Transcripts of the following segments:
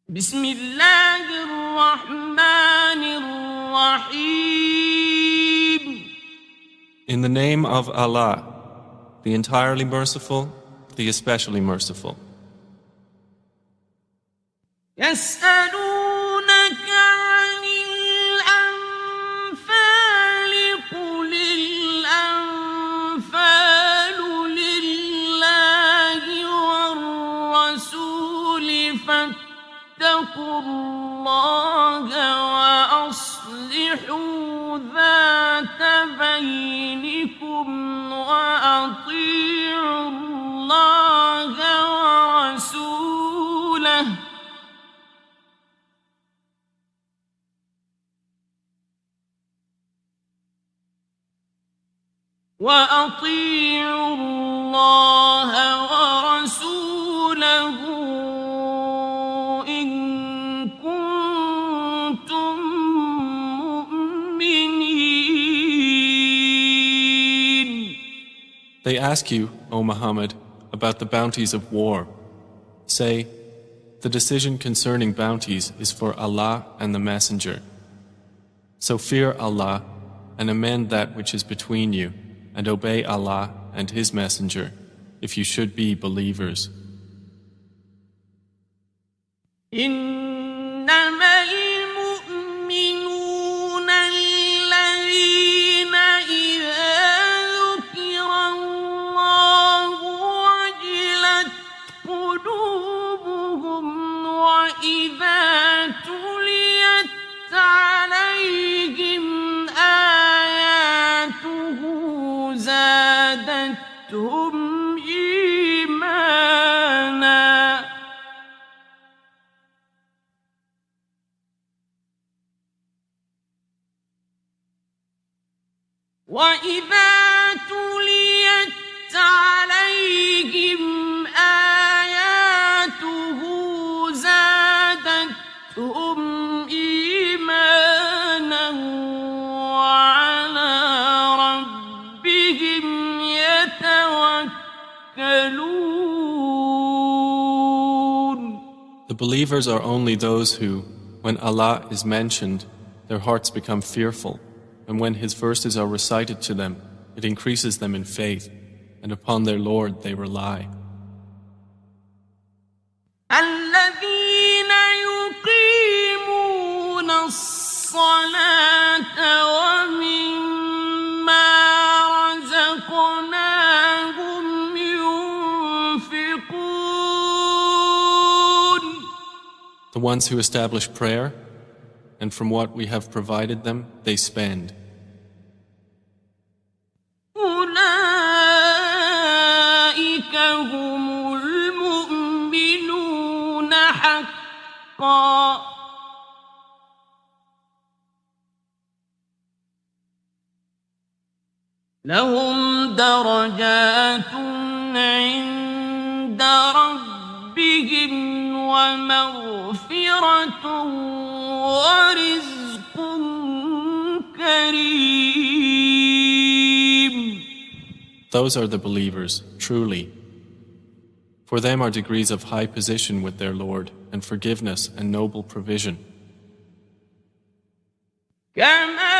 بسم الله الرحمن الرحيم. In the name of Allah, the entirely merciful, the especially merciful. يسألونك عن الأنفال قل الأنفال لله والرسول فاتقوا الله وأصلحوا ذات بينكم وأطيعوا الله ورسوله إن كنتم مؤمنين. They ask you, O Muhammad, about the bounties of war. Say, the decision concerning bounties is for Allah and the Messenger. So fear Allah and amend that which is between you, and obey Allah and His Messenger, if you should be believers. إنما المؤمنون الذين إذا ذكر الله وجلت قلوبهم وإذا تليت عليهم آياته زادتهم إيمانا وإذا تليت عليهم آياته زادتهم إيمانا وعلى ربهم يتوكلون. The believers are only those who, when Allah is mentioned, their hearts become fearful, and when His verses are recited to them, it increases them in faith, and upon their Lord they rely. الذين يقيمون الصلاة ومما رزقناهم ينفقون. The ones who establish prayer, and from what we have provided them, they spend. أولئك هم المؤمنون حقا. لهم درجات عند ربهم ومغفرة ورزق كريم. Those are the believers, truly. For them are degrees of high position with their Lord, and forgiveness and noble provision. كما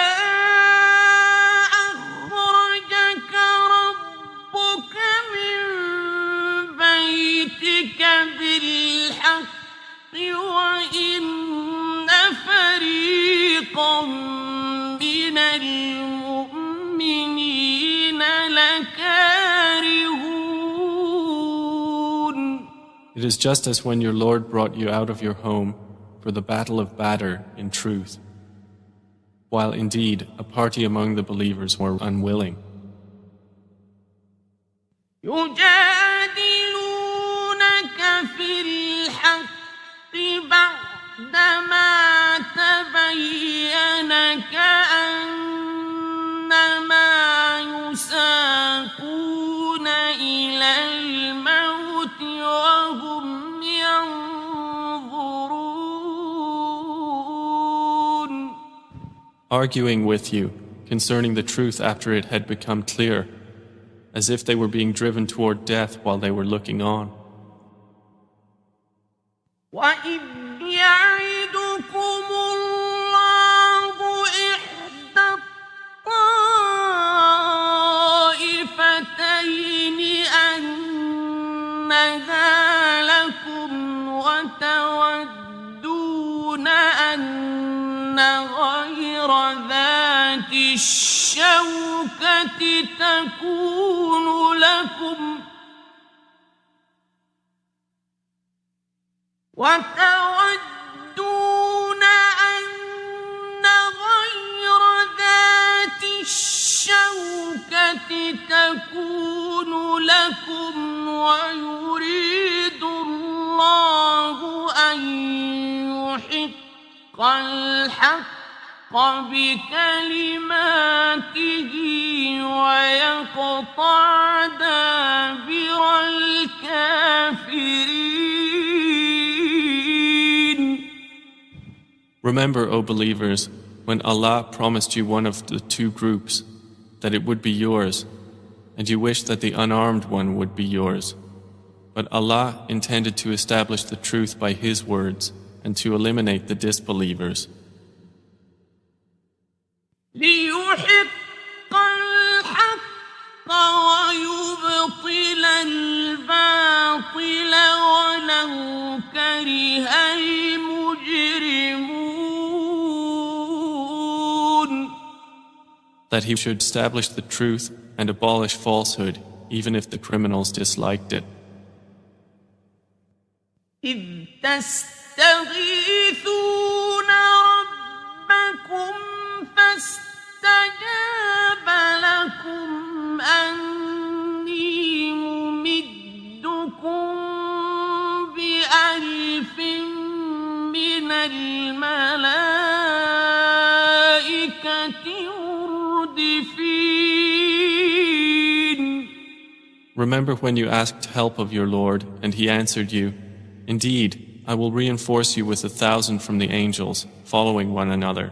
أخرجك ربك من بيتك بالحق وإن فريقا من المؤمنين لكارهون. It is just as when your Lord brought you out of your home for the Battle of Badr in truth, while indeed a party among the believers were unwilling. يجادلونك في الحق بعدما تبين كأنما يساقون إلى الموت وهم ينظرون. Arguing with you concerning the truth after it had become clear, as if they were being driven toward death while they were looking on. وَإِذْ وتودون أن غير ذات الشوكة تكون لكم ويريد الله أن يحق الحق بكلماته ويقطع دابر الكافرين. Remember, O believers, when Allah promised you one of the two groups, that it would be yours, and you wished that the unarmed one would be yours. But Allah intended to establish the truth by His words and to eliminate the disbelievers. ليحق الحق ويبطل الباطل ولو كره المجرمون. That He should establish the truth and abolish falsehood, even if the criminals disliked it. إذ تستغيثون ربكم فاستجاب لكم أني ممدكم بألف من الملائكة مردفين. Remember when you asked help of your Lord, and He answered you, "Indeed, I will reinforce you with 1,000 from the angels, following one another."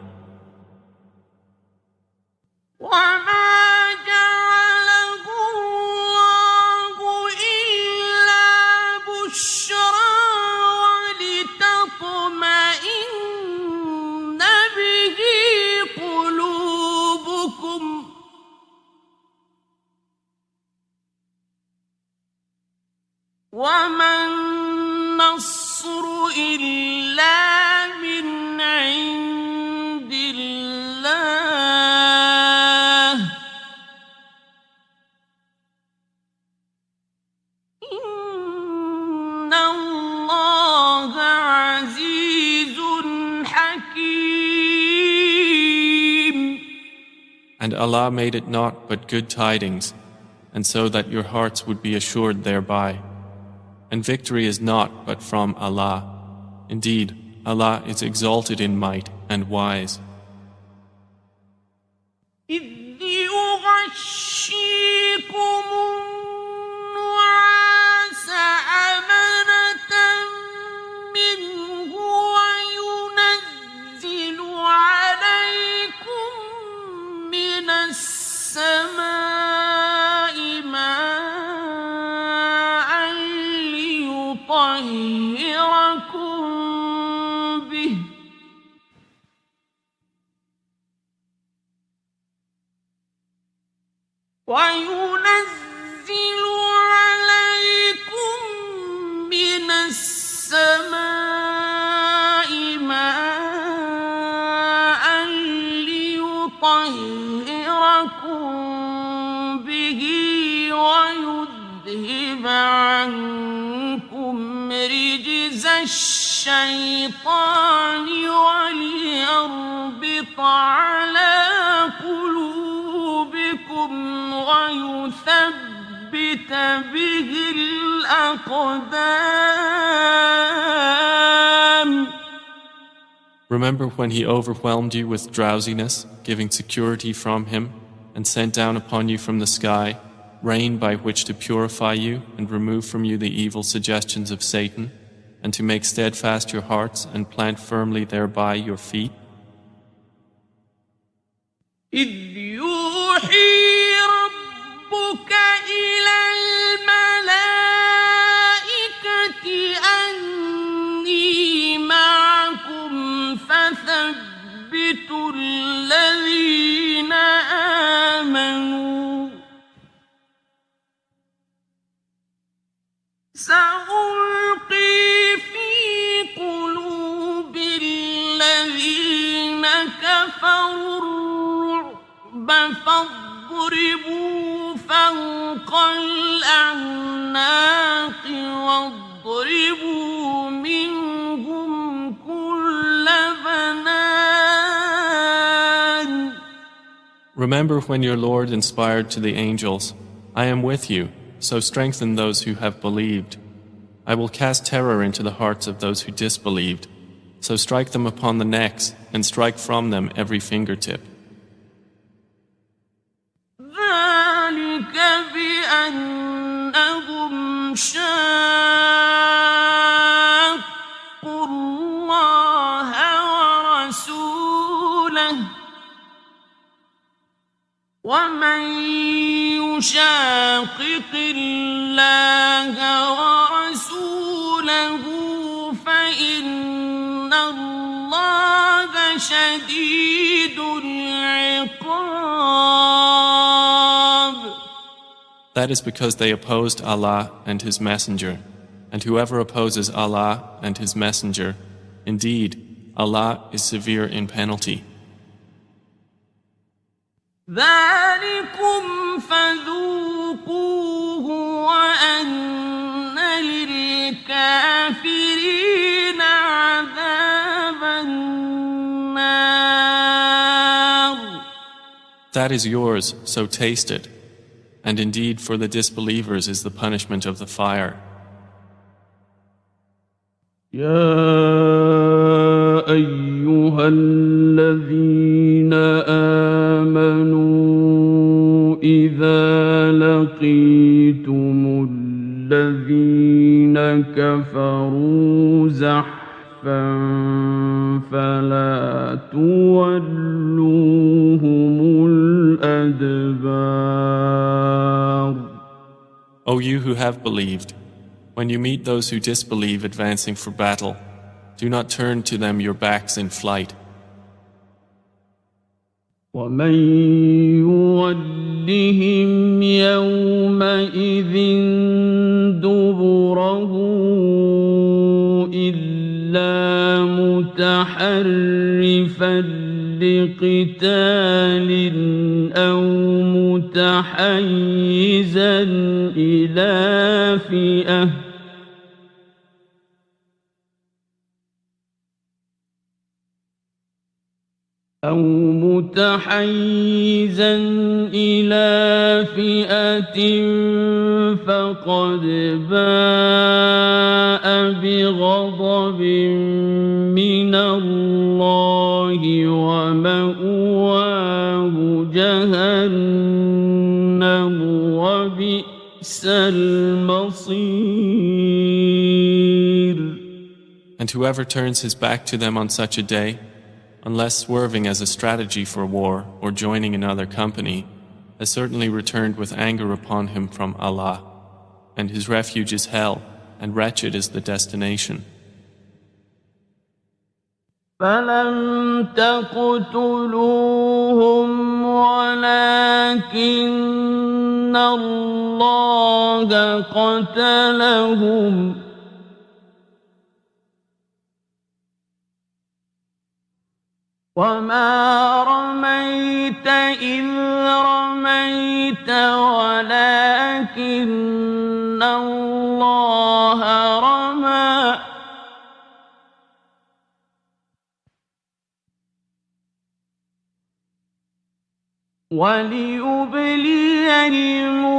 وما النصر إلا من عند الله إن الله عزيز حكيم. And Allah made it naught but good tidings, and so that your hearts would be assured thereby. And victory is naught but from Allah. Indeed, Allah is exalted in might and wise. إذ يغشيكم النعاس أمنة منه وينزل عليكم من السماء ماء ليطهركم به وينزل عليكم من السماء ماء ليطهركم به ويذهب عنكم رجز الشيطان وليربط على قلوبكم ويثبت به الأقدام. Remember when He overwhelmed you with drowsiness, giving security from Him, and sent down upon you from the sky rain by which to purify you and remove from you the evil suggestions of Satan, and to make steadfast your hearts and plant firmly thereby your feet? إذ يوحي ربك إلى الملائكة أني معكم فثبتوا الذين آمنوا سألقي في كفروا الرعب فاضربوا فوق الأعناق واضربوا منهم كل بنان. Remember when your Lord inspired to the angels, I am with you, so strengthen those who have believed. I will cast terror into the hearts of those who disbelieved, so strike them upon the necks and strike from them every fingertip. ذلك بأنهم شاقوا الله ورسوله ومن يشاقق الله ورسوله فإن الله شديد العقاب. That is because they opposed Allah and His Messenger, and whoever opposes Allah and His Messenger, indeed, Allah is severe in penalty. ذلكم فذوقوه وأن للكافرين عذاب النار. That is yours, so taste it. And indeed for the disbelievers is the punishment of the fire. يا أيها الذين آمنوا إذا لقيتم الذين كفروا زحفا فلا تولوهم الأدبار. O you who have believed, when you meet those who disbelieve advancing for battle, do not turn to them your backs in flight. ومن يولهم يومئذ دبره إلا متحرفا لقتال أو متحيزا إلى فئة فقد باء بغضب من الله ومأواه جهنم وبئس المصير. And whoever turns his back to them on such a day, unless swerving as a strategy for war or joining another company, has certainly returned with anger upon him from Allah, and his refuge is hell, and wretched is the destination. فلم تقتلوهم ولكن الله قتلهم وما رميت إذ رميت ولكن الله رمى وليبلي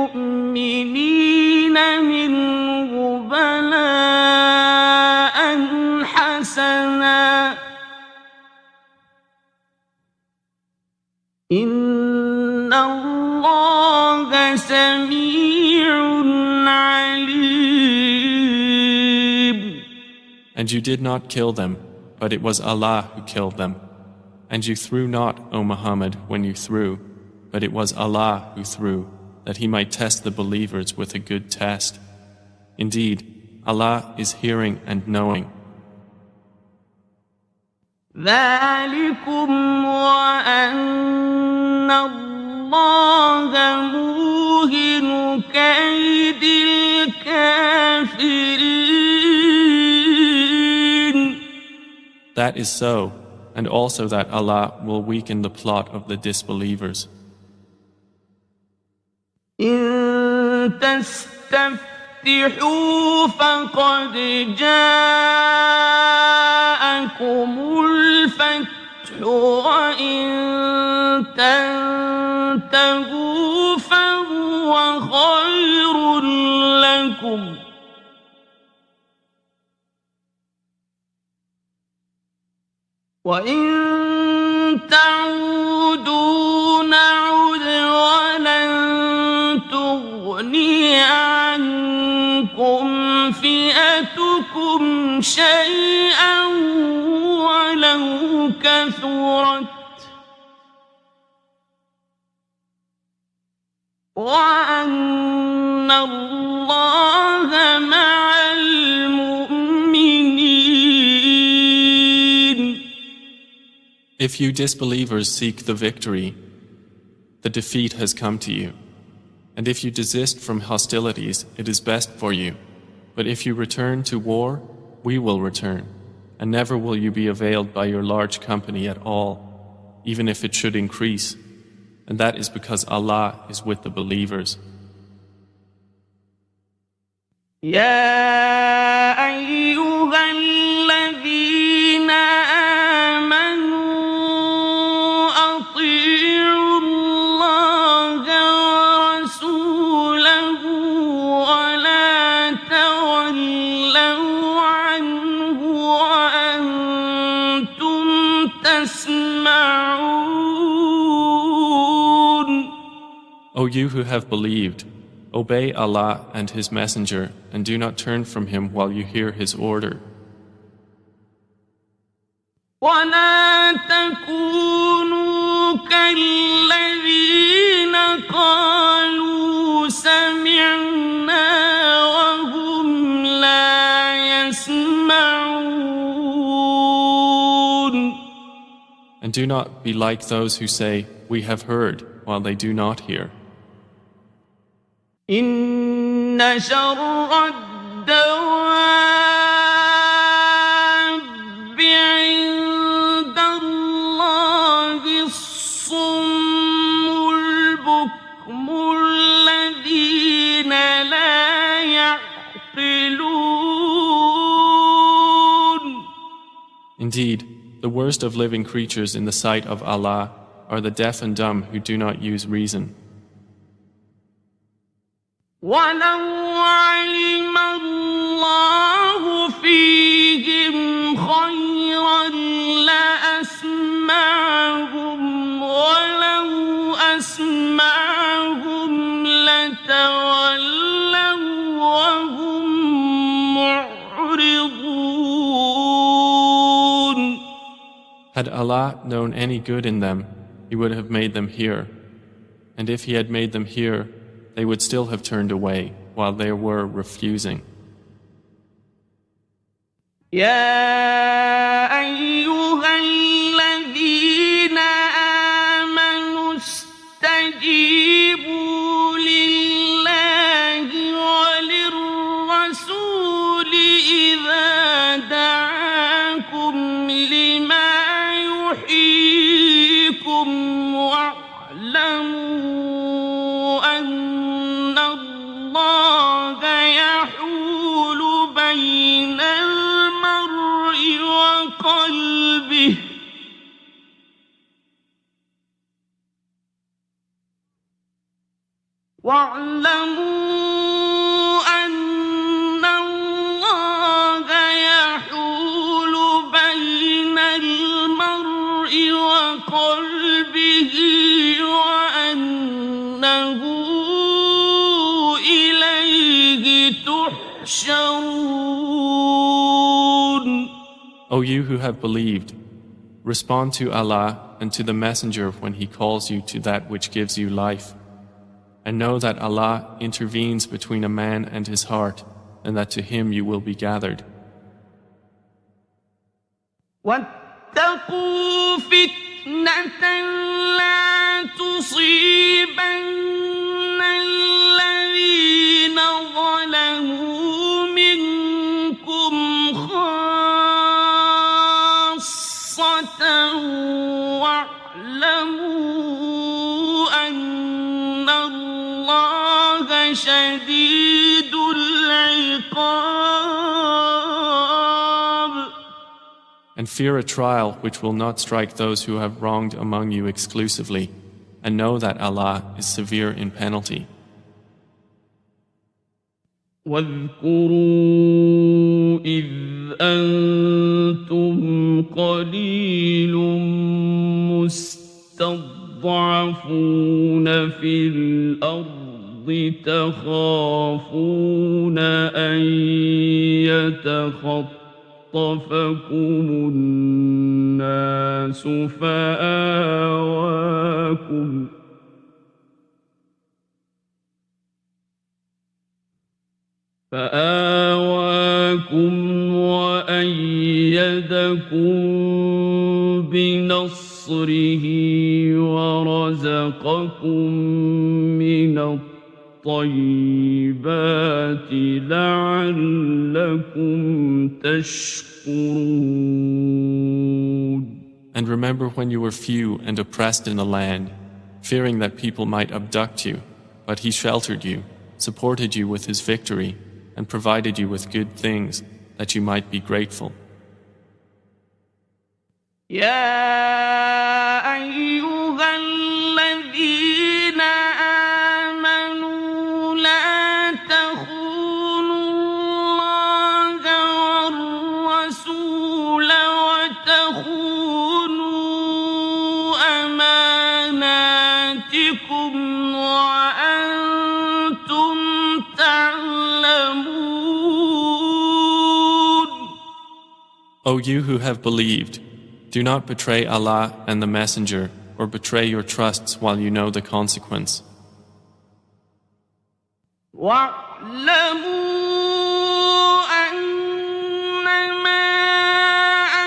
المؤمنين منه بلاء حسنا إن الله سميع عليم. And you did not kill them, but it was Allah who killed them. And you threw not, O Muhammad, when you threw, but it was Allah who threw, that He might test the believers with a good test. Indeed, Allah is hearing and knowing. ذلكم وأن الله موهن كيد الكافرين. That is so, and also that Allah will weaken the plot of the disbelievers. إن تستفتحوا فقد جاءكم الفتح وإن تنتهوا فهو خير لكم وإن تعودوا نعد ولن تغني عنكم فئتكم شيئا ولو كثرت وأن الله مع المؤمنين. If you disbelievers seek the victory, the defeat has come to you. And if you desist from hostilities, it is best for you. But if you return to war, we will return. And never will you be availed by your large company at all, even if it should increase. And that is because Allah is with the believers. يا أيها الذين آمنوا أطيعوا الله ورسوله ولا تولوا عنه وأنتم تسمعون. O you who have believed, obey Allah and His Messenger and do not turn from Him while you hear His order. ولا تكونوا كالذين قالوا سمعنا وهم لا يسمعون. And do not be like those who say, we have heard, while they do not hear. إن شر الدواب عند الله الصم البكم الذين لا يعقلون. Indeed, the worst of living creatures in the sight of Allah are the deaf and dumb who do not use reason. ولو علم الله فيهم خيرا لأسمعهم ولو أسمعهم لتولوا وهم معرضون. Had Allah known any good in them, He would have made them hear. And if He had made them hear, they would still have turned away while they were refusing. يا أيها الذين آمنوا استجيبوا لله وللرسول إذا دعاكم لما يحييكم واعلموا أن الله يحول بين المرء وقلبه واعلموا أن الله يحول بين المرء وقلبه وأنه إليه تحشرون. O you who have believed, respond to Allah and to the Messenger when He calls you to that which gives you life. And know that Allah intervenes between a man and his heart, and that to Him you will be gathered. واتقوا فتنة لا تصيبن الذين ظلموا منكم خاصة واعلموا أن الله شديد العقاب. And fear a trial which will not strike those who have wronged among you exclusively, and know that Allah is severe in penalty. واذكروا إذ أنتم قليل مستضعفون في الأرض تخافون أن يتخطفكم الناس فآواكم وأيدكم بنصره ورزقكم من الطيبات لعلكم تشكرون. And remember when you were few and oppressed in the land, fearing that people might abduct you, but He sheltered you, supported you with His victory, and provided you with good things that you might be grateful. يا أيها الذين آمنوا لا تخونوا الله والرسول وتخونوا أماناتكم وأنتم تعلمون. O you who have believed, do not betray Allah and the Messenger, or betray your trusts while you know the consequence. واعلموا أنما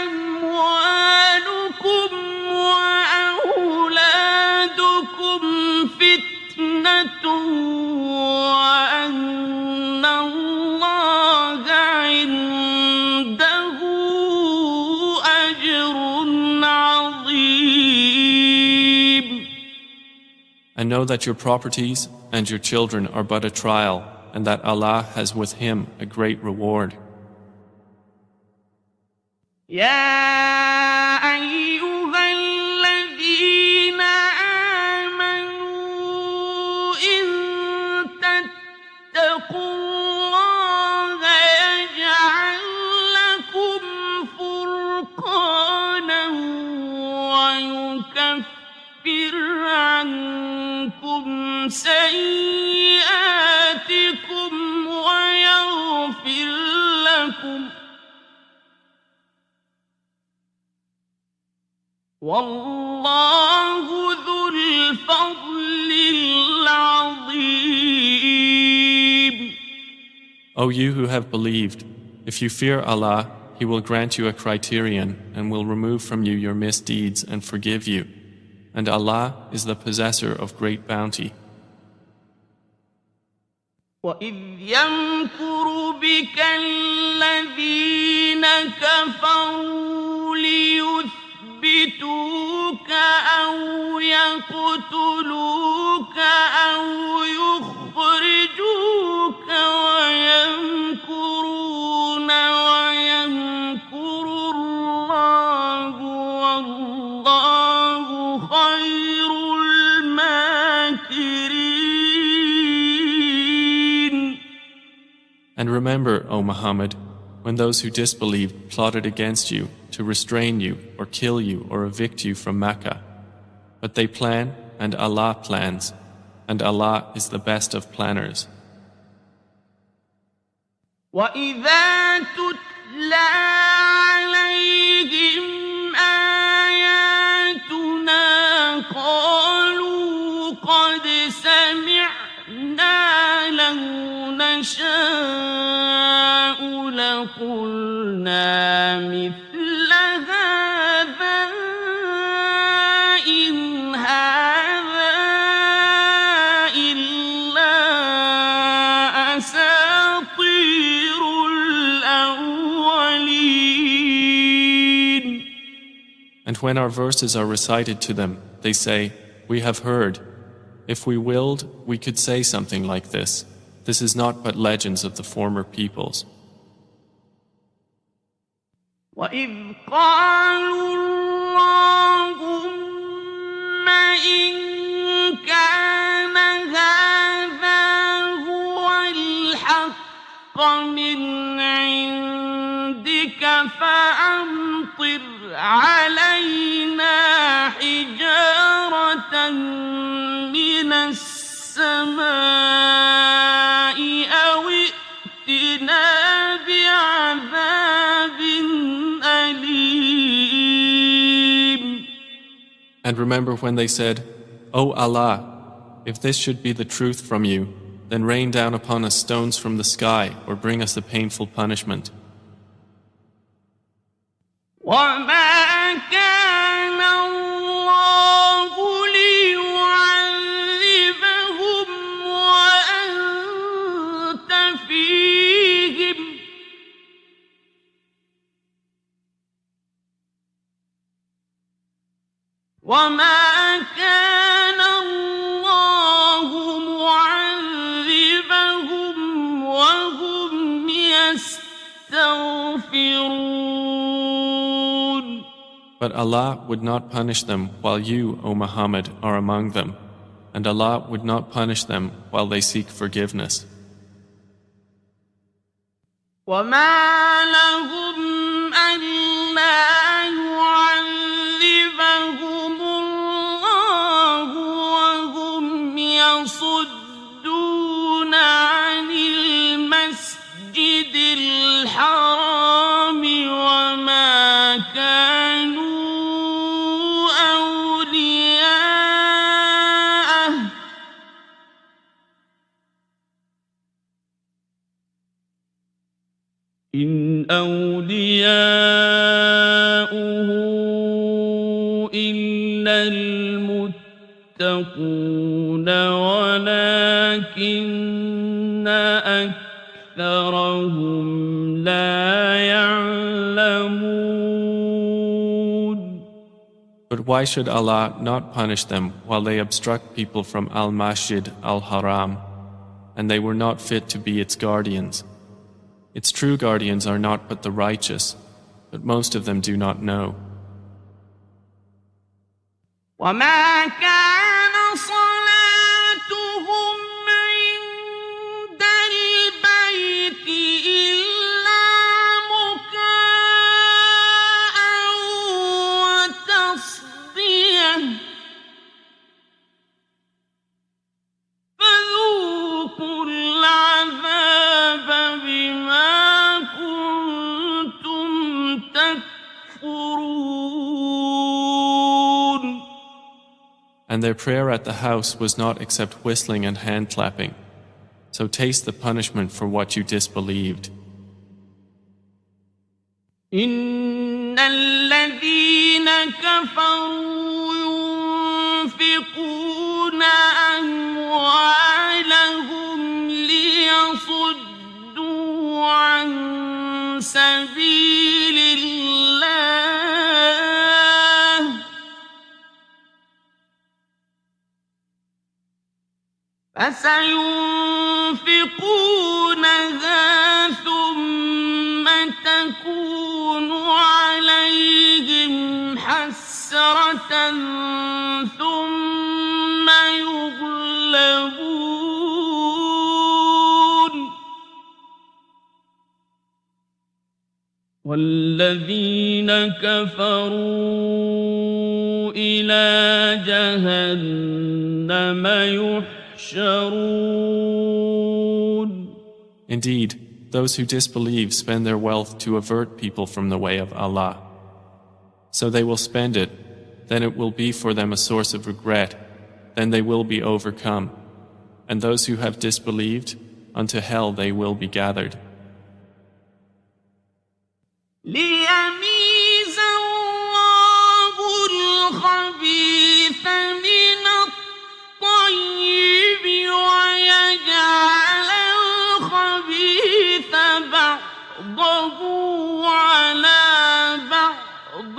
أموالكم وأولادكم فتنة وأن الله عنده أجر عظيم. And know that your properties and your children are but a trial, and that Allah has with Him a great reward. يا أيها الذين آمنوا إن تتقوا الله يجعل لكم فرقانا ويكفر عنكم سيئاتكم ويغفر لكم والله ذو الفضل العظيم. O you who have believed, if you fear Allah, He will grant you a criterion and will remove from you your misdeeds and forgive you. And Allah is the possessor of great bounty. وَإِذْ يَمْكُرُ بِكَ الَّذِينَ كَفَرُوا لِيُثْبِتُوكَ أَوْ يَقْتُلُوكَ أَوْ يُخْرِجُوكَ وَيَمْكُرُونَ وَيَمْكُرُ اللَّهُ وَاللَّهُ خَيْرُ الْمَاكِرِينَ. And remember, O Muhammad, when those who disbelieved plotted against you to restrain you or kill you or evict you from Mecca. But they plan and Allah plans, and Allah is the best of planners. وَإِذَا تُتْلَى عَلَيْهِمْ آيَاتُنَا قَالُوا قَدْ سَمِعْنَا لَوْ نَشَاءُ لَقُلْنَا مِثْلَ هَذَا إِنْ هَذَا إِلَّا أَسَاطِيرُ الْأَوَّلِينَ. And when our verses are recited to them, they say, "We have heard. If we willed, we could say something like this. This is not but legends of the former peoples." وَإِذْ قَالُوا اللَّهُمَّ إِن كَانَ هَذَا هُوَ الْحَقَّ مِنْ عِندِكَ فَأَمْطِرْ عَلَيْنَا حِجَارَةً مِنَ السَّمَاءِ أَوِ ائْتِنَا بِعَذَابٍ أَلِيمٍ. And remember when they said, "O Allah, if this should be the truth from you, then rain down upon us stones from the sky or bring us a painful punishment." وَمَا كَانَ اللَّهُ لِيُعَذِّبَهُمْ وَأَنْتَ فِيهِمْ وَمَا كَانَ اللَّهُ مُعَذِّبَهُمْ وَهُمْ يَسْتَغْفِرُونَ. But Allah would not punish them while you, O Muhammad, are among them, and Allah would not punish them while they seek forgiveness. وَمَا لَهُمْ أَلَّا يُعَذِّبَهُمُ اللَّهُ وَهُمْ يَصُدُّونَ عَنِ الْمَسْجِدِ الْحَرَامِ وَمَا كَانُوا أَوْلِيَاءَهُ إِنْ أَوْلِيَاؤُهُ إِلَّا الْمُتَّقُونَ وَلَكِنَّ أَكْثَرَهُمْ لَا يَعْلَمُونَ. But why should Allah not punish them while they obstruct people from al-Masjid al-Haram, and they were not fit to be its guardians? Its true guardians are not but the righteous, but most of them do not know. وَمَا كَانَ صَلَاتُهُمْ عِندَ الْبَيْتِ إِلَّا مُكَاءً وَتَصْدِيَةً فَذُوقُوا الْعَذَابَ بِمَا كُنتُمْ تَكْفُرُونَ. And their prayer at the house was not except whistling and hand clapping. So taste the punishment for what you disbelieved. إِنَّ الَّذِينَ كَفَرُوا يُنفِقُونَ أَمْوَالَهُمْ لِيَصُدُّوا عَن سَبِيلِ اللَّهِ فَسَيُنفِقُونَهَا ثُمَّ تَكُونُ عَلَيْهِمْ حَسْرَةً ثُمَّ يُغْلَبُونَ وَالَّذِينَ كَفَرُوا إِلَى جَهَنَّمَ يُحْشَرُونَ. Indeed, those who disbelieve spend their wealth to avert people from the way of Allah. So they will spend it, then it will be for them a source of regret, then they will be overcome. And those who have disbelieved, unto hell they will be gathered. لِيَمِيزَ اللَّهُ الْخَبِيثَ مِنَ الطَّيِّبِ وَيَجْعَلَ الْخَبِيثَ بَعْضَهُ عَلَى بَعْضٍ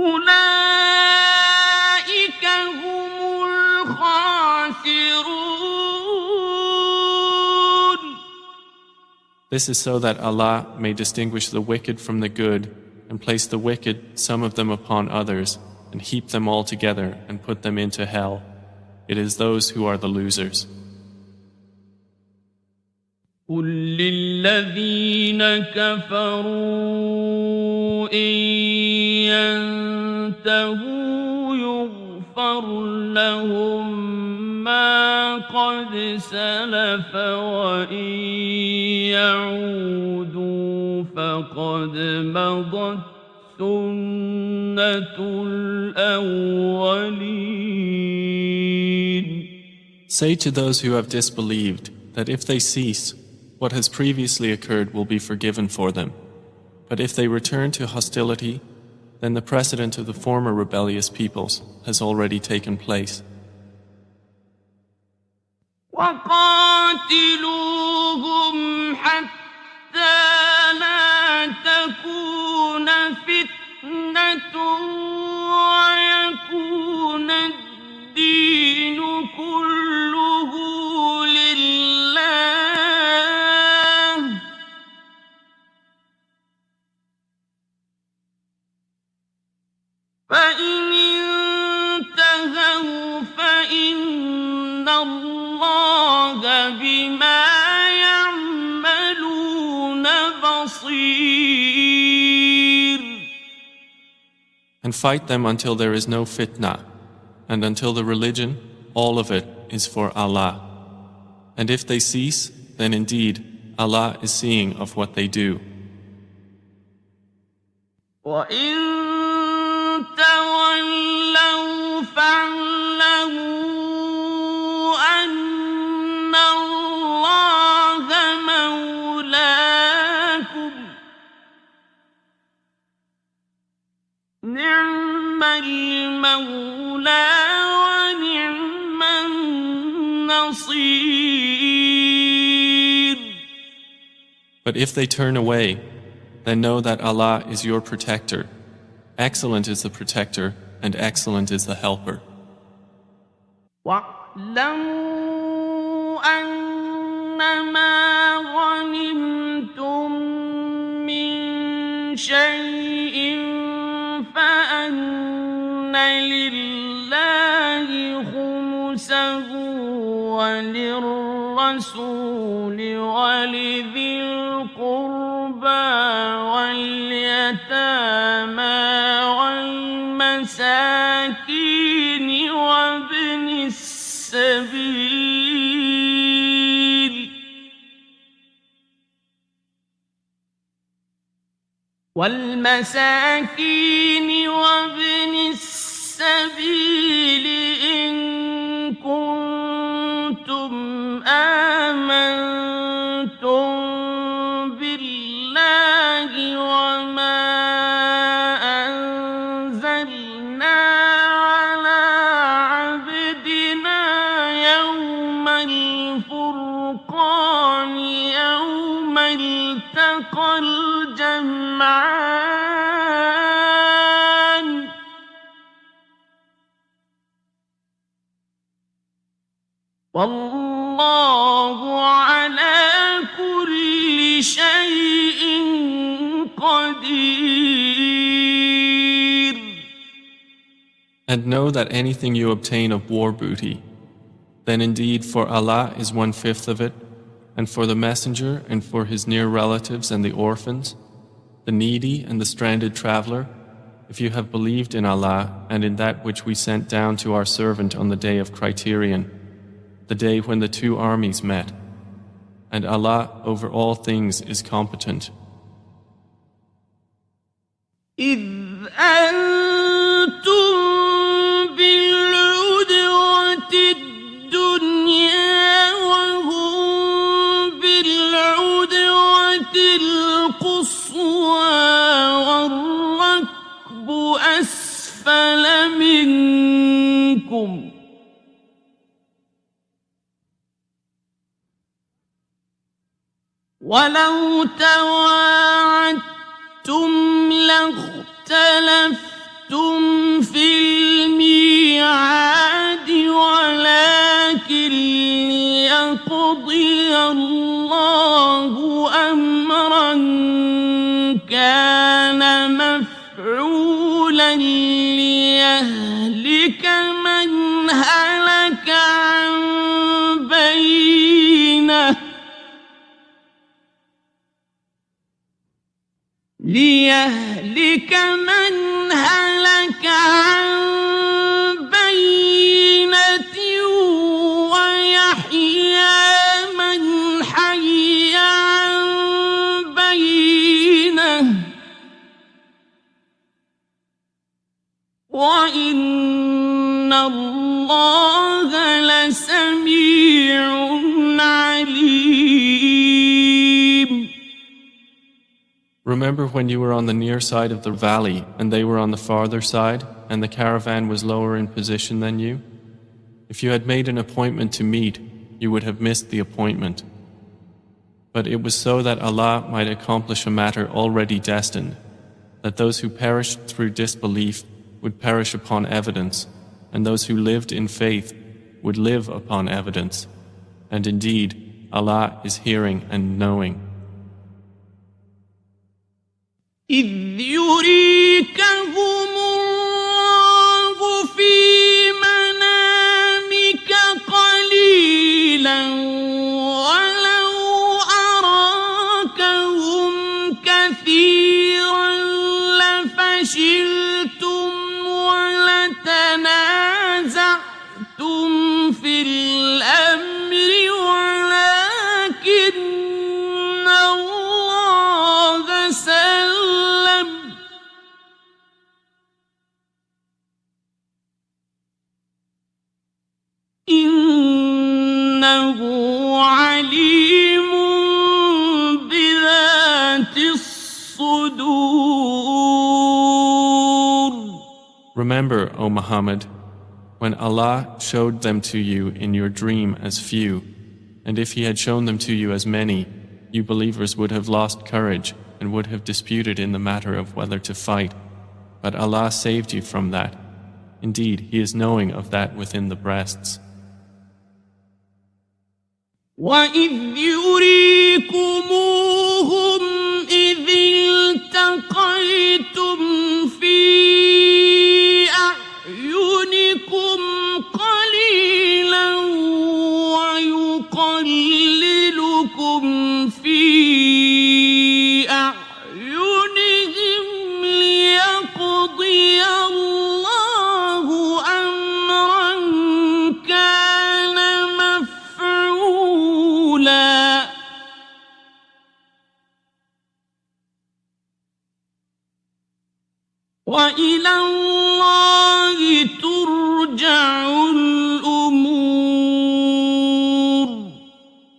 أولئك هم الخاسرون. This is so that Allah may distinguish the wicked from the good and place the wicked, some of them upon others, and heap them all together and put them into hell. It is those who are the losers. قل للذين كفروا إن ينتهوا يغفر لهم ما قد سلف وإن يعودوا فقد مضت سنة الأولين. Say to those who have disbelieved that if they cease, what has previously occurred will be forgiven for them. But if they return to hostility, then the precedent of the former rebellious peoples has already taken place. وقاتلوهم حتى لا تكون فتنة ويكون الدين كله لله. فإن انتهوا فإن الله بما يعملون بصير. And fight them until there is no fitna, and until the religion, all of it, is for Allah. And if they cease, then indeed Allah is seeing of what they do. وَإِن تَوَلَّوْا فَاعْلَمُوا أَنَّ اللَّهَ مَوْلَاكُمْ نِعْمَ الْمَوْلَى وَنِعْمَ النَّصِيرُ. But if they turn away, then know that Allah is your protector. Excellent is the protector, and excellent is the helper. وَاعْلَمُوا أَنَّمَا غَنِمْتُم مِّن شَيْءٍ فَأَنَّ لِلَّهِ خُمُسَهُ وَلِلرَّسُولِ وَلِذِي الْقُرْبَى وَالْيَتَامَى وَالْمَسَاكِينِ وَابْنِ السَّبِيلِ إن كنتم آمنتم بالله وما أنزلنا على عبدنا يوم الفرقان يوم التقى الجمعان والله على كل شيء قدير. And know that anything you obtain of war booty, then indeed for Allah is 1/5 of it, and for the messenger and for his near relatives and the orphans, the needy and the stranded traveler, if you have believed in Allah and in that which we sent down to our servant on the day of criterion, the day when the two armies met. And Allah over all things is competent. إذ أنتم بالعدوة الدنيا وهم بالعدوة القصوى والركب أسفل منكم ولو تواعدتم لاختلفتم في الميعاد ولكن ليقضي الله أمرا كان مفعولا ليهلك من هلك عن بينه ويحيى من حي عن بينه وإن الله لسميع عليم. Remember when you were on the near side of the valley and they were on the farther side and the caravan was lower in position than you? If you had made an appointment to meet, you would have missed the appointment. But it was so that Allah might accomplish a matter already destined, that those who perished through disbelief would perish upon evidence, and those who lived in faith would live upon evidence. And indeed, Allah is hearing and knowing. إذ يريكهم الله في منامك قليلا ولو أراكهم كثيرا لفشلتم ولتنازعتم في الأمر ولكن الله سلم إنه عليم بذات الصدور. Remember, O Muhammad, when Allah showed them to you in your dream as few, and if He had shown them to you as many, you believers would have lost courage and would have disputed in the matter of whether to fight. But Allah saved you from that. Indeed, He is knowing of that within the breasts. وَإِذْ يُرِيكُمُوهُمْ إِذِ الْتَقَيْتُمْ فِي أَعْيُنِكُمْ قَلِيلًا وَيُقَلِّلُكُمْ فِي أَعْيُنِهِمْ لِيَقْضِيَ اللَّهُ أَمْرًا كَانَ مفعولا وإلى الله ترجع الأمور.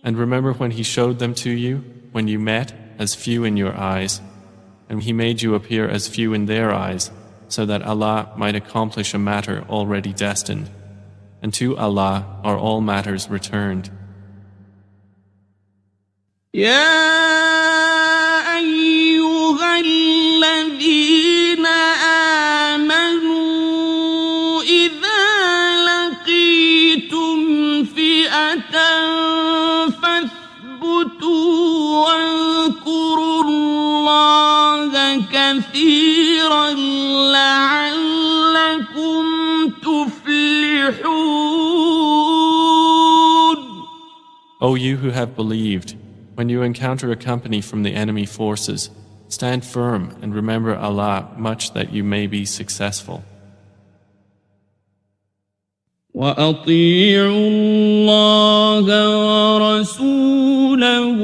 And remember when He showed them to you, when you met as few in your eyes, and He made you appear as few in their eyes, so that Allah might accomplish a matter already destined. And to Allah are all matters returned. يا أيها الذين آمنوا إذا لقيتم فئة فاثبتوا واذكروا الله كثيرا لعلكم تفلحون. O you who have believed, when you encounter a company from the enemy forces, stand firm and remember Allah much that you may be successful. وأطيعوا الله ورسوله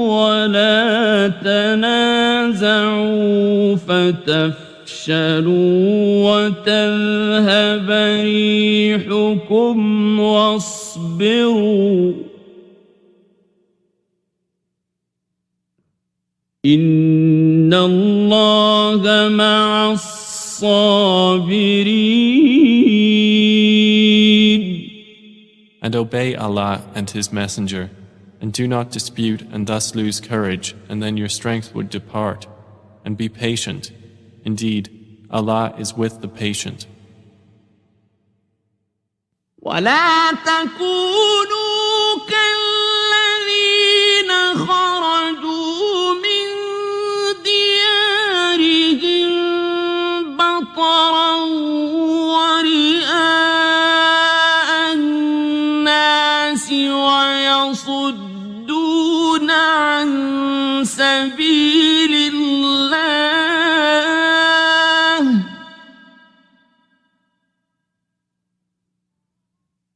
ولا تنازعوا فتفشلوا وتذهب ريحكم واصبروا إن الله مع الصابرين. And obey Allah and His Messenger, and do not dispute and thus lose courage, and then your strength would depart. And be patient. Indeed, Allah is with the patient. ولا تكونوا كالذين خرجوا من ديارهم بطرا ورئاء الناس ويصدون عن سبيل الله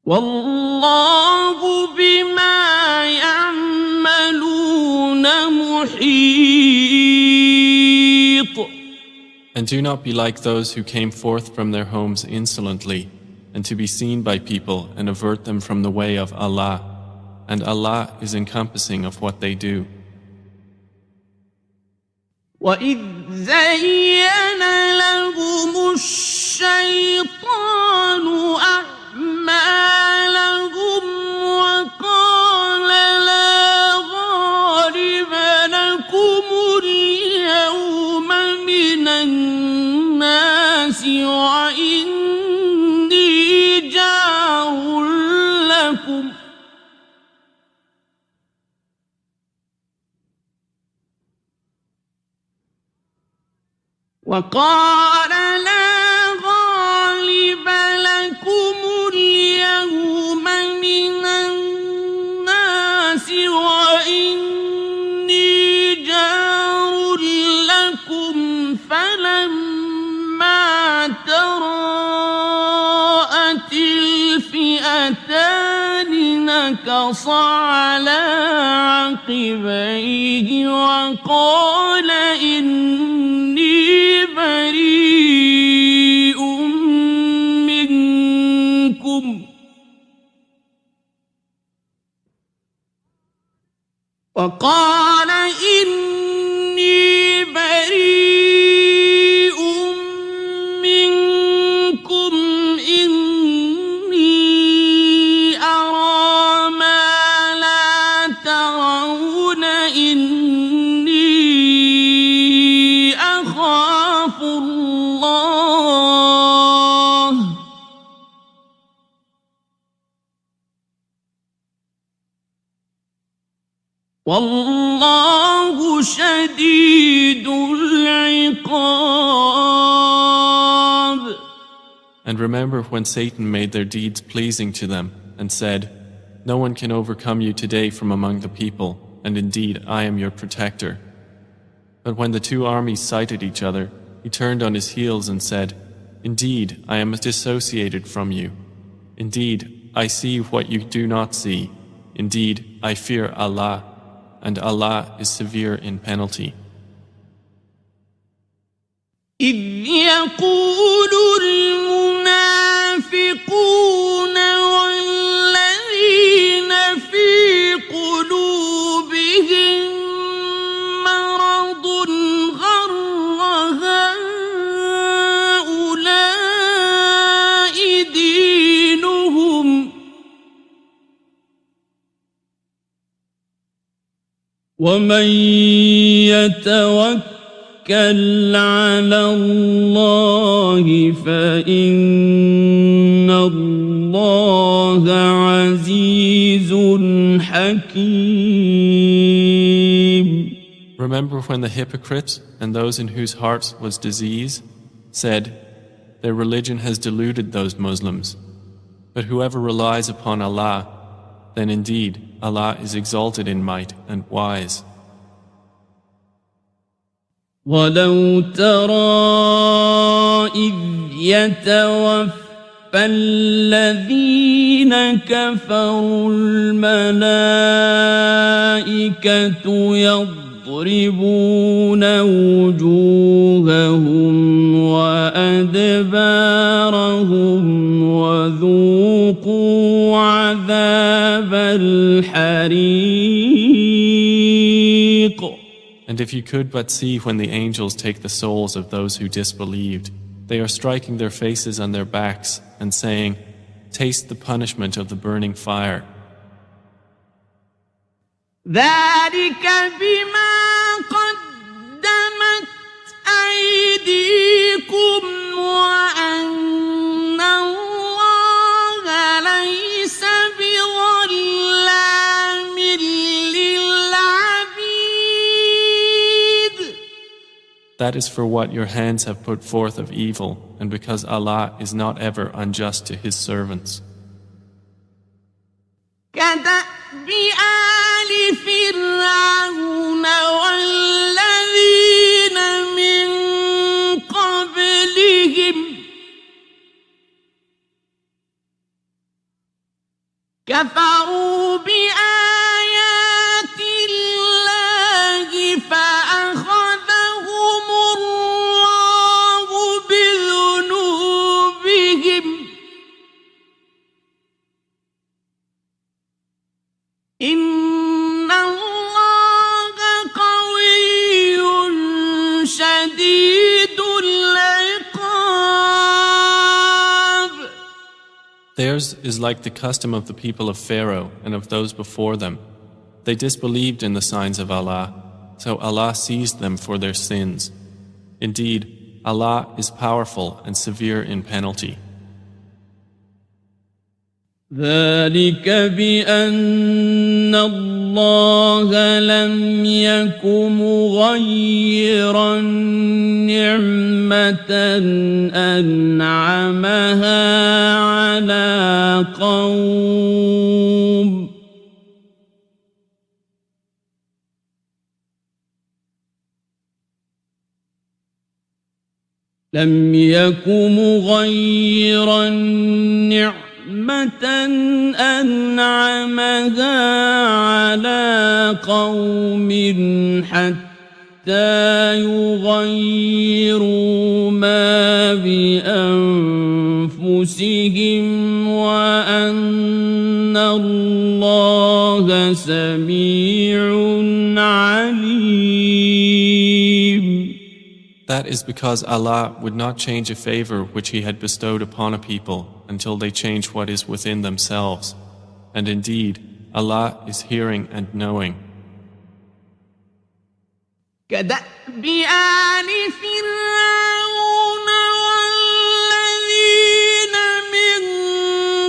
والله بما يعملون محيط. And do not be like those who came forth from their homes insolently, and to be seen by people and avert them from the way of Allah. And Allah is encompassing of what they do. وَإِذْ زَيَّنَ لَهُمُ الشَّيْطَانُ أعمالهم وقال لا غالب لكم اليوم من الناس وإني جار لكم وقال لا غالب لكم اليوم من الناس وإني جار لكم فلما تراءت الفئتان نكص على عقبيه وقال إني بريء منكم إني أرى ما لا ترون إني أخاف الله والله شديد العقاب. And remember when Satan made their deeds pleasing to them and said, "No one can overcome you today from among the people, and indeed I am your protector." But when the two armies sighted each other, he turned on his heels and said, "Indeed, I am dissociated from you. Indeed, I see what you do not see. Indeed, I fear Allah, and Allah is severe in penalty." إذ يقول المنافقون والذين في قلوبهم مرض غر هؤلاء دينهم ومن يتوكل على الله فإن الله عزيز حكيم. Remember when the hypocrites and those in whose hearts was disease said, "Their religion has deluded those Muslims. But whoever relies upon Allah, then indeed Allah is exalted in might and wise." ولو ترى إذ يتوفى الذين كفروا الملائكة يضربون وجوههم وأدبارهم وذوقوا عذاب الحريق. And if you could but see when the angels take the souls of those who disbelieved, they are striking their faces on their backs and saying, "Taste the punishment of the burning fire." ذلك بما قدمت أيديكم That is for what your hands have put forth of evil, and because Allah is not ever unjust to His servants. كدأب آل فرعون والذين من قبلهم كفروا بآيات الله فأخذهم الله بذنوبهم إن الله قوي شديد العقاب. Theirs is like the custom of the people of Pharaoh and of those before them. They disbelieved in the signs of Allah, so Allah seized them for their sins. Indeed, Allah is powerful and severe in penalty. ذلك بأن الله لم يك مغيرا نعمة أنعمها على قوم لم يك مغيرا نعمة أنعمها على قوم حتى يغيروا ما بأنفسهم وأن الله سميع عليم. That is because Allah would not change a favor which He had bestowed upon a people until they change what is within themselves. And indeed, Allah is hearing and knowing. كدأب آل فرعون والذين من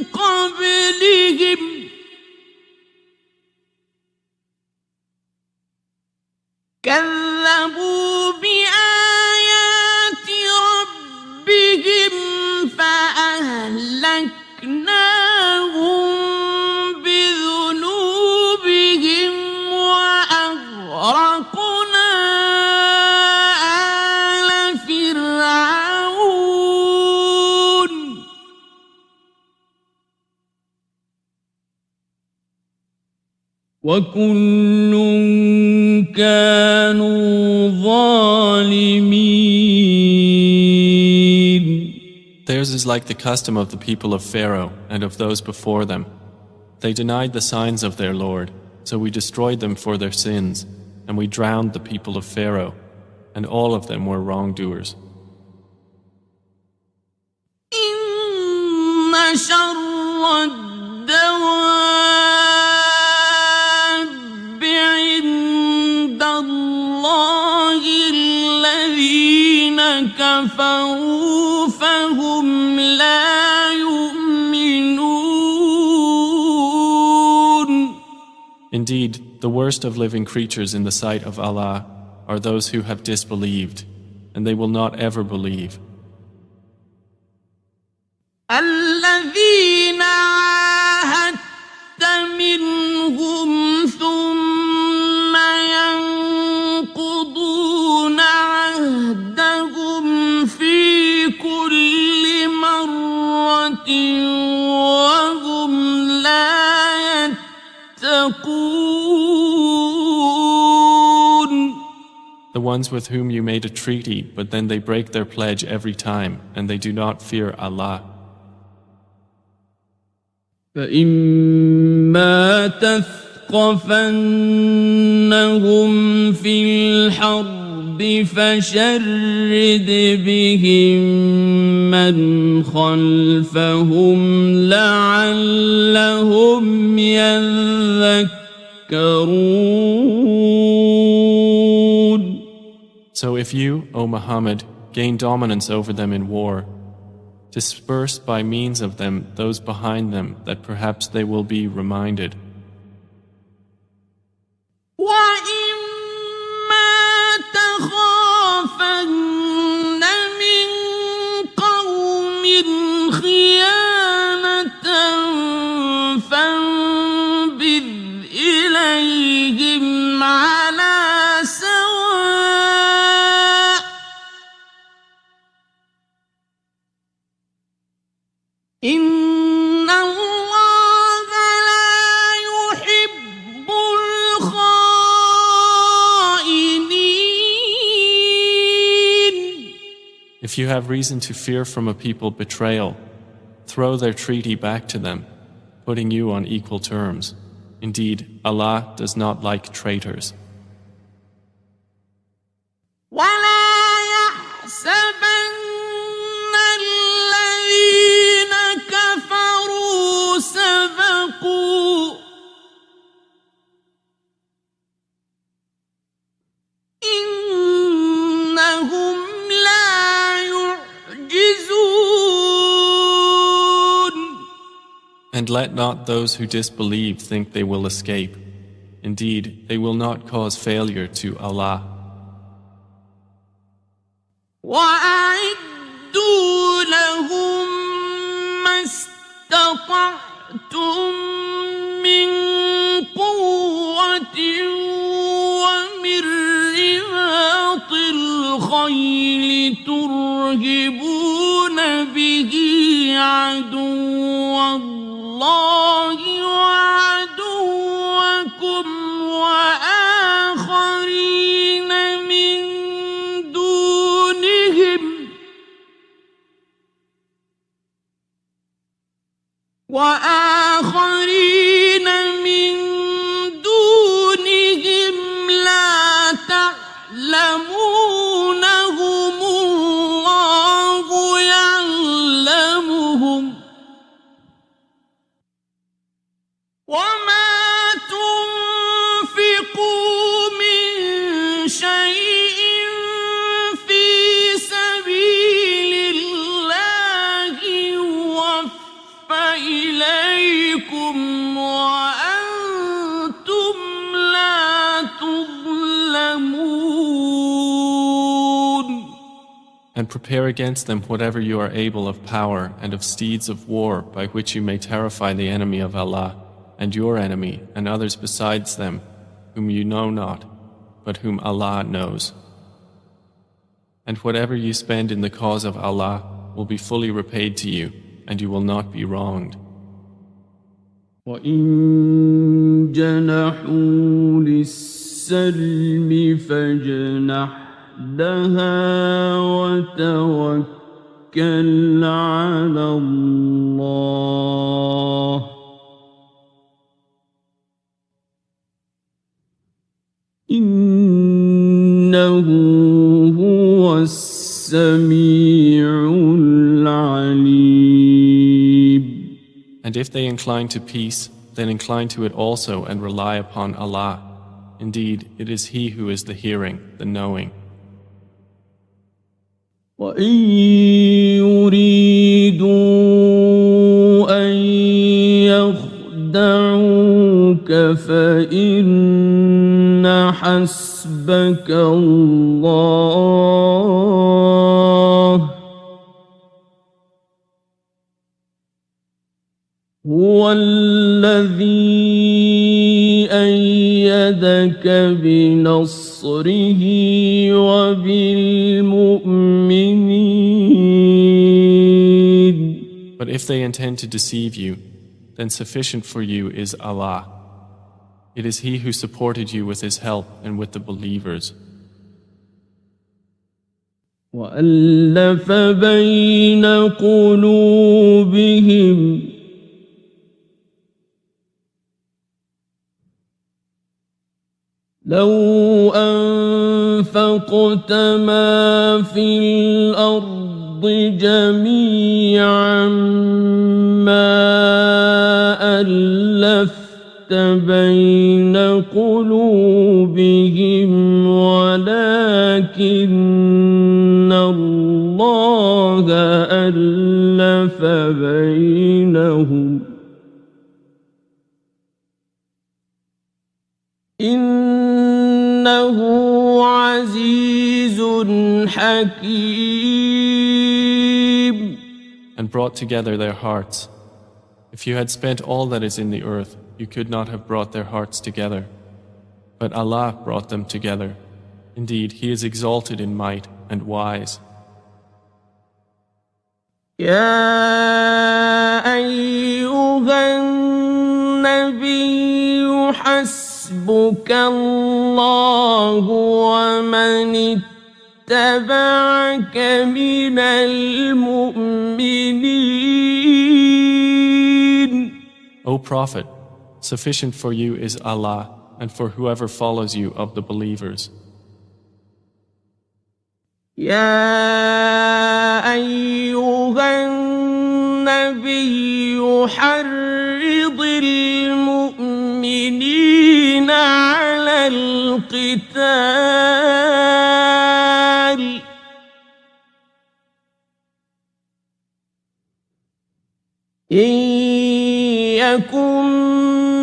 قبلهم كذبوا بآيات ربهم فأهلكناهم بذنوبهم وأغرقنا آل فرعون وكل كانوا ظالمين. Theirs is like the custom of the people of Pharaoh and of those before them. They denied the signs of their Lord, so we destroyed them for their sins, and we drowned the people of Pharaoh, and all of them were wrongdoers. إن شر الدواب عند الله الذين كفروا فهم لا يؤمنون. Indeed, the worst of living creatures in the sight of Allah are those who have disbelieved, and they will not ever believe. الذين عاهدت منهم ثم ينقضون عهدهم في كل مرة وهم لا يتقون. The ones with whom you made a treaty, but then they break their pledge every time, and they do not fear Allah. فإما تثقفنهم في الحرب فشرد بهم من خلفهم لعلهم يذكرون. So if you, O Muhammad, gain dominance over them in war, disperse by means of them those behind them that perhaps they will be reminded. وَإِمَّا تَخَافَنَّ If you have reason to fear from a people betrayal, throw their treaty back to them, putting you on equal terms. Indeed, Allah does not like traitors. الذين كفروا سبقوا إنهم لا يعجزون. And let not those who disbelieve think they will escape. Indeed, they will not cause failure to Allah. وأعدوا لهم ما استطعتم من قوة ومن رباط الخيل ترهبون به عدو الله وعدوكم وآخرين من دونهم لا تعلمونهم الله يعلمهم وما تنفقوا من شيء في سبيل الله يوفى إليكم وأنتم لا تظلمون. And prepare against them whatever you are able of power and of steeds of war by which you may terrify the enemy of Allah and your enemy and others besides them whom you know not, but whom Allah knows. And whatever you spend in the cause of Allah will be fully repaid to you, and you will not be wronged. وَإِن جَنَحُوا لِلسَّلْمِ فَاجْنَحْ لَهَا وَتَوَكَّلْ عَلَى اللَّهِ إِنَّهُ هُوَ السَّمِيعُ الْعَلِيمُ. And if they incline to peace, then incline to it also and rely upon Allah. Indeed, it is He who is the hearing, the knowing. وَإِن يُرِيدُوا أَن يَخْدَعُوكَ فَإِنَّ حَسْبَكَ اللَّهُ هُوَ الَّذِي أَيَّدَكَ بِنَصْرِهِ وَبِالْمُؤْمِنِينَ. But if they intend to deceive you, then sufficient for you is Allah. It is He who supported you with His help and with the believers. وَأَلَّفَ بَيْنَ قُلُوبِهِمْ لو أنفقت ما في الأرض جميعا ما ألفت بين قلوبهم ولكن الله ألف بينهم إنه عزيز حكيم. And brought together their hearts. If you had spent all that is in the earth, you could not have brought their hearts together. But Allah brought them together. Indeed, He is exalted in might and wise. يا أيها النبي حسبك الله ومن اتبعك من المؤمنين. O Prophet, sufficient for you is Allah and for whoever follows you of the believers. يا أيها النبي حرض المؤمنين على القتال إن يكن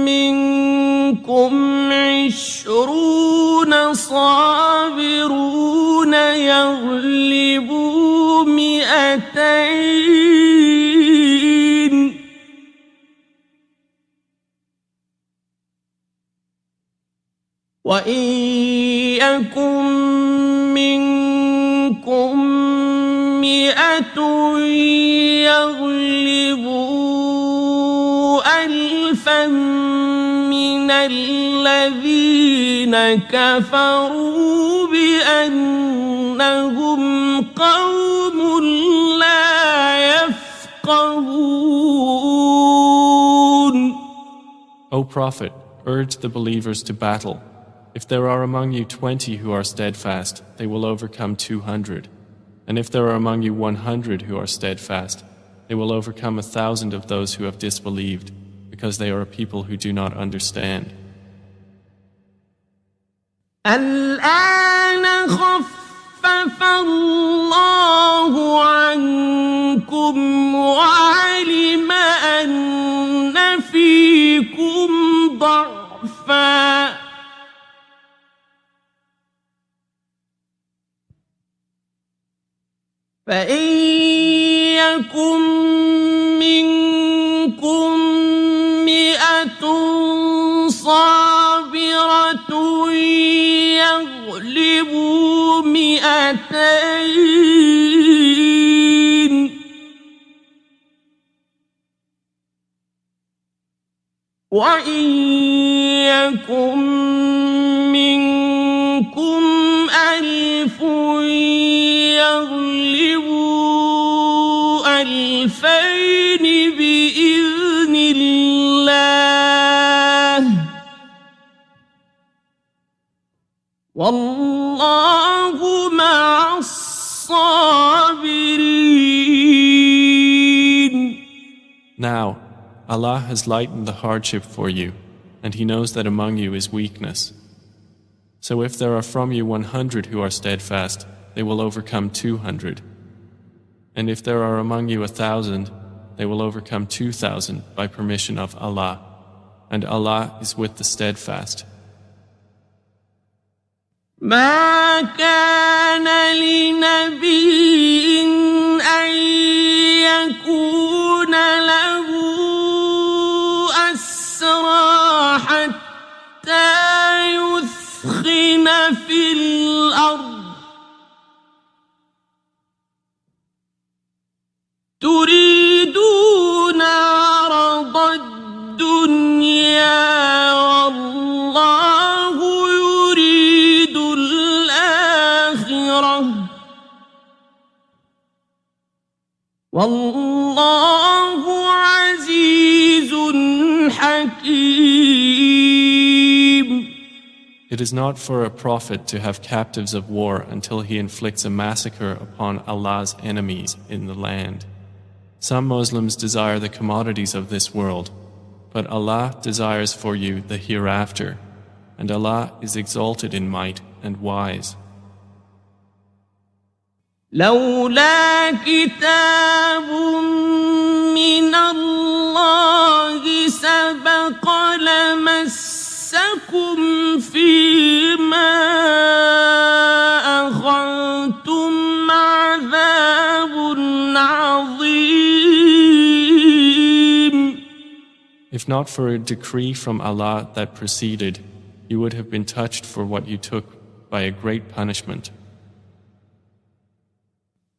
منكم 20 صابرون يغلبوا 200 وإن يكن منكم 100 يغلبوا 1000 من الذين كفروا بأنهم قوم لا يفقهون. O Prophet, urge the believers to battle. If there are among you 20 who are steadfast, they will overcome 200. And if there are among you 100 who are steadfast, they will overcome 1,000 of those who have disbelieved, because they are a people who do not understand. الآن خفف الله عنكم وعلم أن فيكم ضعفا فإن يكن منكم 100 صابرة يغلبوا 200 وإن يكن منكم 1000 يغلبوا 2000 بإذن الله والله مع الصابرين. Now, Allah has lightened the hardship for you, and He knows that among you is weakness. So if there are from you 100 who are steadfast, they will overcome 200. And if there are among you 1,000, they will overcome 2,000 by permission of Allah. And Allah is with the steadfast. ما كان لنبي أن يكون له أسرى حتى يثخن في الأرض تريدون عرض الدنيا والله يريد الآخرة والله عزيز حكيم. It is not for a prophet to have captives of war until he inflicts a massacre upon Allah's enemies in the land. Some Muslims desire the commodities of this world, but Allah desires for you the hereafter, and Allah is exalted in might and wise. لولا كتاب من الله سبق لمسكم فيما أخذتم عذاب عظيم. If not for a decree from Allah that preceded, you would have been touched for what you took by a great punishment.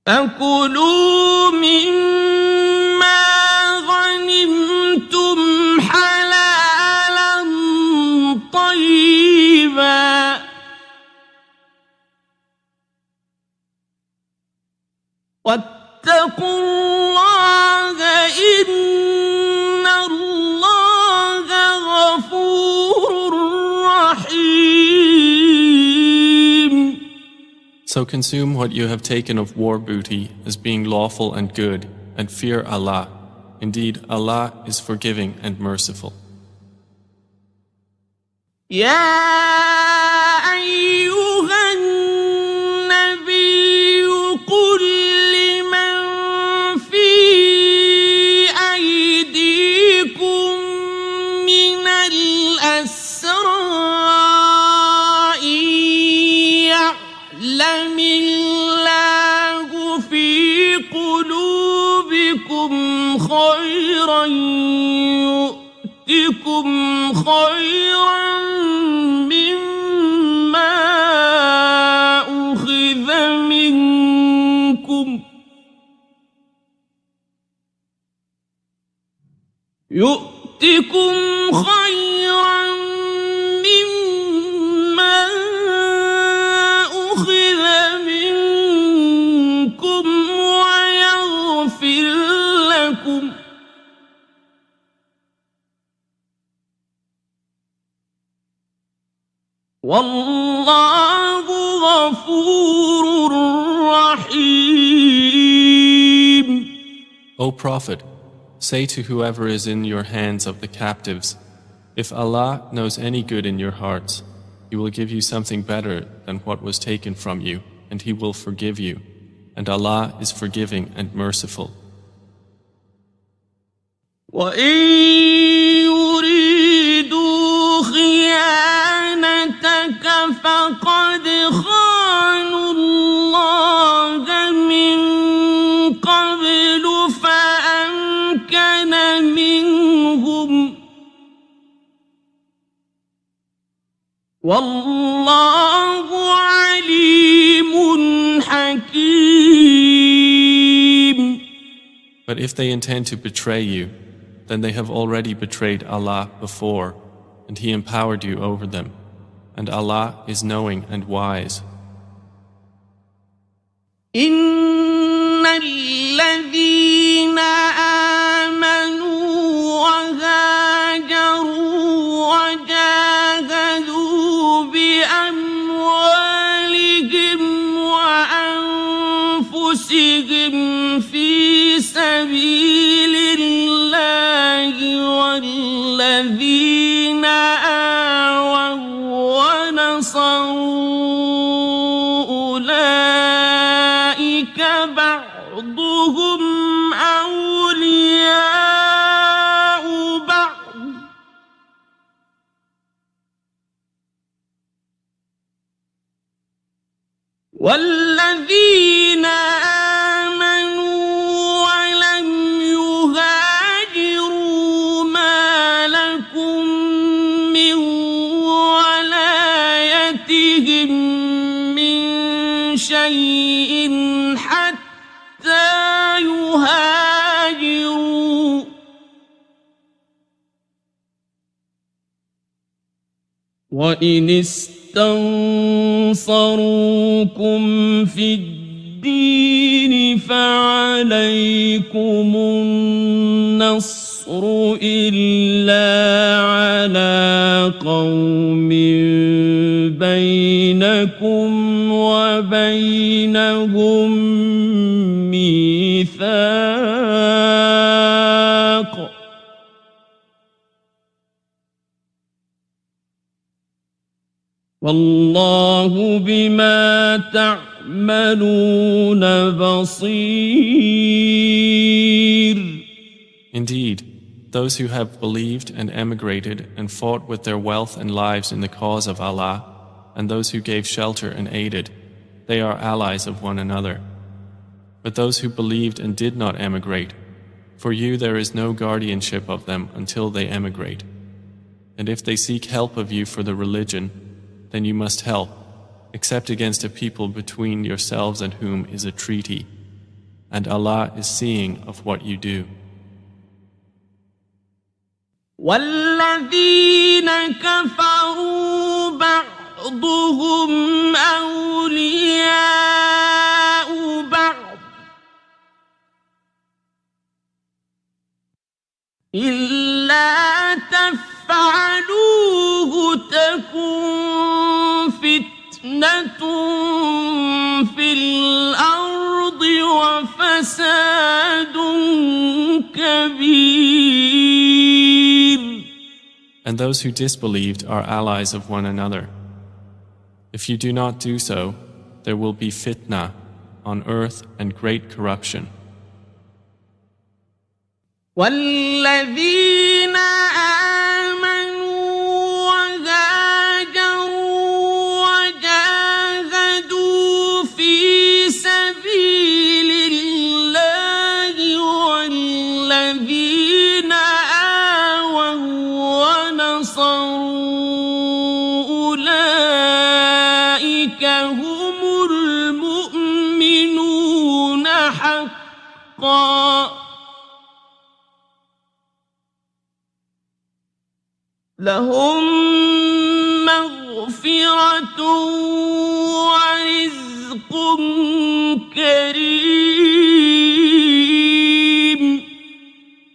فكلوا مما غنمتم حلالا طيبا واتقوا الله إن الله غفور رحيم. So consume what you have taken of war booty as being lawful and good, and fear Allah. Indeed, Allah is forgiving and merciful. يا أيها النبي قل لمن في أيديكم من الأسرى يعلم الله في قلوبكم خيرا يؤتكم خيرا مما أخذ منكم ويغفر لكم والله غفور رحيم. O Prophet, say to whoever is in your hands of the captives, if Allah knows any good in your hearts, He will give you something better than what was taken from you, and He will forgive you, and Allah is forgiving and merciful. وَإِن يُرِيدُوا خِيَانَتَكَ فَقَدْ خَانُوا اللَّهَ مِن قَبْلُ فَأَمْكَنَ مِنْهُمْ وَاللَّهُ عَلِيمٌ حَكِيمٌ. But if they intend to betray you, then they have already betrayed Allah before, and He empowered you over them, and Allah is knowing and wise. إِنَّ الَّذِينَ آمَنُوا وَهَاجَرُوا وَجَاهَدُوا بِأَمْوَالِهِمْ وَأَنفُسِهِمْ في سبيل الله والذين آووا ونصروا أولئك بعضهم أولياء بعض والذين آمنوا ولم يهاجروا ما لكم من ولايتهم من شيء حتى يهاجروا وإن استنصروكم في الدين فعليكم النصر إلا على قوم بينكم وبينهم ميثاق والله بما تعملون بصير. Indeed, those who have believed and emigrated and fought with their wealth and lives in the cause of Allah, and those who gave shelter and aided, they are allies of one another. But those who believed and did not emigrate, for you there is no guardianship of them until they emigrate. And if they seek help of you for the religion, then you must help, except against a people between yourselves and whom is a treaty. And Allah is seeing of what you do. والذين كفروا بعضهم أولياء بعض تكن فتنة في الأرض وفساد كبير. And those who disbelieved are allies of one another. If you do not do so, there will be fitna on earth and great corruption. والذين آمنوا وهاجروا وجاهدوا في سبيل الله والذين آووا ونصروا أولئك هم المؤمنون حقا لهم مغفرة ورزق كريم.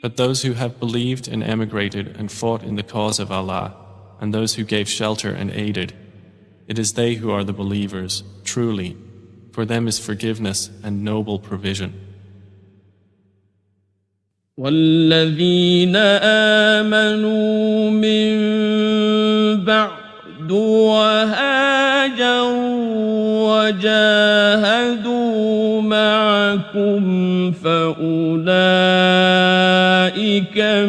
But those who have believed and emigrated and fought in the cause of Allah, and those who gave shelter and aided, it is they who are the believers, truly. For them is forgiveness and noble provision. والذين آمنوا من بعد وهاجروا وجاهدوا معكم فأولئك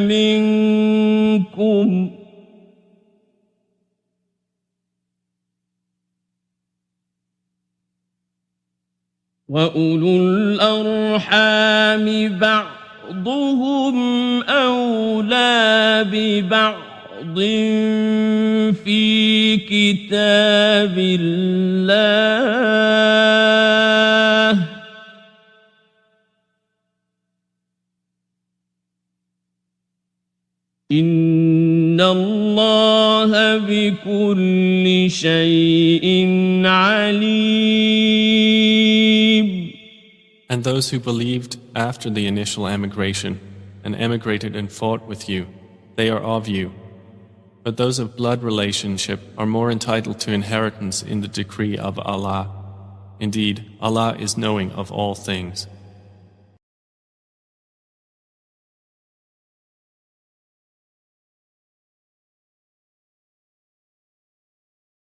منكم وأولو الأرحام بعضهم أولى ببعض في كتاب الله إن الله بكل شيء عليم. And those who believed after the initial emigration and emigrated and fought with you, they are of you. But those of blood relationship are more entitled to inheritance in the decree of Allah. Indeed, Allah is knowing of all things.